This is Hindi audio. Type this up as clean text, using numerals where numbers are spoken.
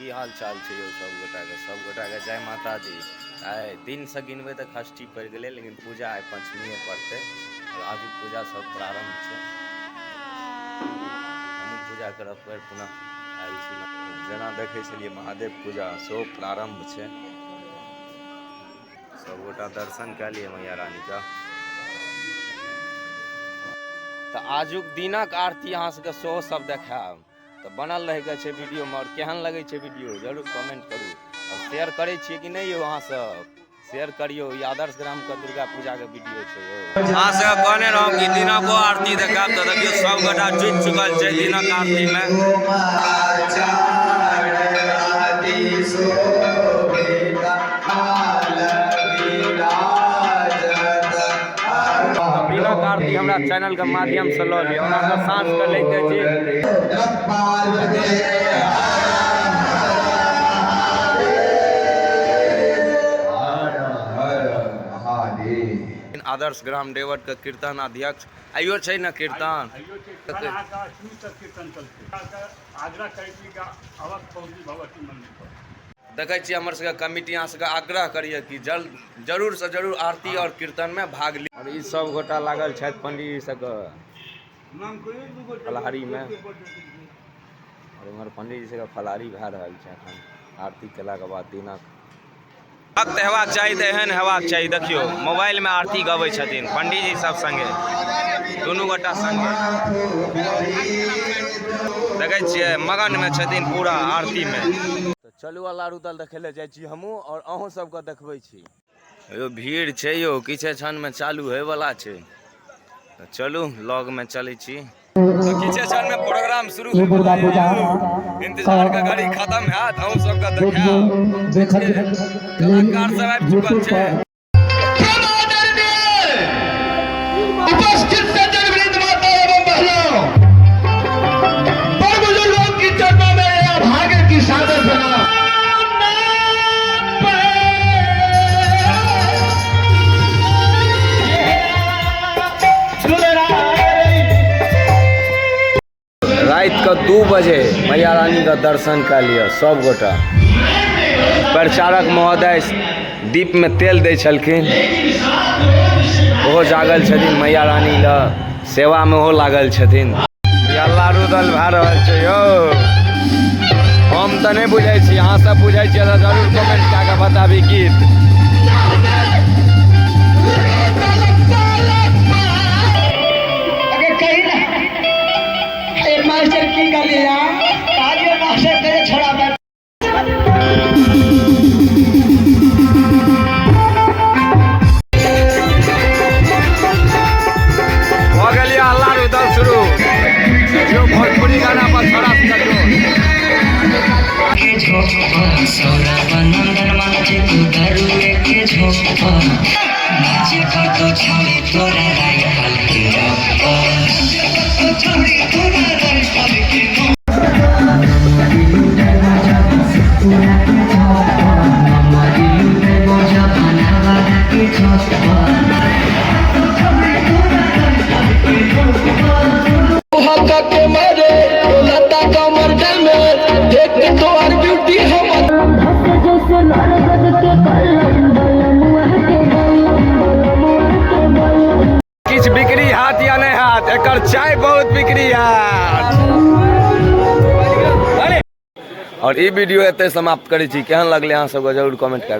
की हाल चाल छै यो सब गोटा के जय माता दी। आइ दिन से गिनबे तक षष्ठी पड़ गए, लेकिन पूजा आइ पंचमी पड़ते और आज पूजा सब प्रारंभ है। हम पूजा करब पर पुनः आयल छी जेना देखे छलिए महादेव पूजा सेहो प्रारंभ है। सब गोटा दर्शन कऽ लिए मैया रानी का। तो आजुक दिनक आरती अहाँ सबके सेहो सब देखायब, तो बनल रहे छै वीडियो में। और केहन लगे छै वीडियो जरूर कमेंट करू और शेयर करे छिए कि नहीं यो। अहाँ सब शेयर करियो। ई आदर्श ग्राम के दुर्गा पूजा के वीडियो छै यो। अहाँ सब कहने रहौ कि दिनक आरती देखाब, तो देखियो सब गोटा जुट चुकल छै दिनक आरती में। दिनक आरती हमरा चैनल के माध्यम से लऽ लियो। ओना तऽ साँझ के लैके छै। आदर्श ग्राम डेवट के कीर्तन अध्यक्ष आइयो छै ना कीर्तन। देखे छी हमर सबके कमिटी अहाँ सबके आग्रह करिए कि जरूर से जरूर आरती और कीर्तन में भाग ली। और ई सब गोटा लागल छथि पंडित जी सबके फलाहारी में। और इमहर पंडित जी सबके फलाहारी भए रहल छै एखन आरती केला के बाद। दिनक भक्त हेबाक चाही तऽ एहन हेबाक चाही। देखियो मोबाइल में आरती गबै छथिन पंडित जी सब संगे, दुनू गोटा संगे देखे छियै मगन में छथिन पूरा आरती में। तो चलू अल्लाह रुदल देखे ले जाइ छी हमहूँ और अहूँ सबके देखबै छी। यो भीड़ छै यो, किछे क्षण में चालू होय वाला छै। तो चलू लॉग में चलै छी। तो किछे क्षण में प्रोग्राम शुरू हो वाला है। इंतजार का घड़ी खत्म हैत, अहूँ सबके देखाएब। कलाकार सब आबि चुकल छै। उपस्थित सज्जनवृंद माता एवं बहनों, बड़ बुजुर्गों की चरणों में भाग्य की सादर प्रणाम। रात के 2 बजे मैया रानी का दर्शन कर लिया सब गोटा। प्रचारक महोदय दीप में तेल दै छलखिन, ओहो जागल छथिन मैया रानी ल सेवा में ओहो लागल छथिन। अल्लाह रुदल भए रहल छै यौ। हम तऽ नहीं बुझै छी, अहाँ सब बुझै छियै तऽ जरूर कमेंट कए कऽ बताबी गीत। मास्टर की गलिया आज ये मास्टर तेरे छोड़ा बैठ। हो गलिए अल्लाह रुदल शुरू। जो भोजपुरी गाना पर छोड़ा किछ बिक्री हाथ या नहीं हाथ, एकर चाय बहुत बिक्री हाथ। और ई वीडियो एते समाप्त करै छी। केहन लगले अहाँ सबके जरूर कमेंट करू।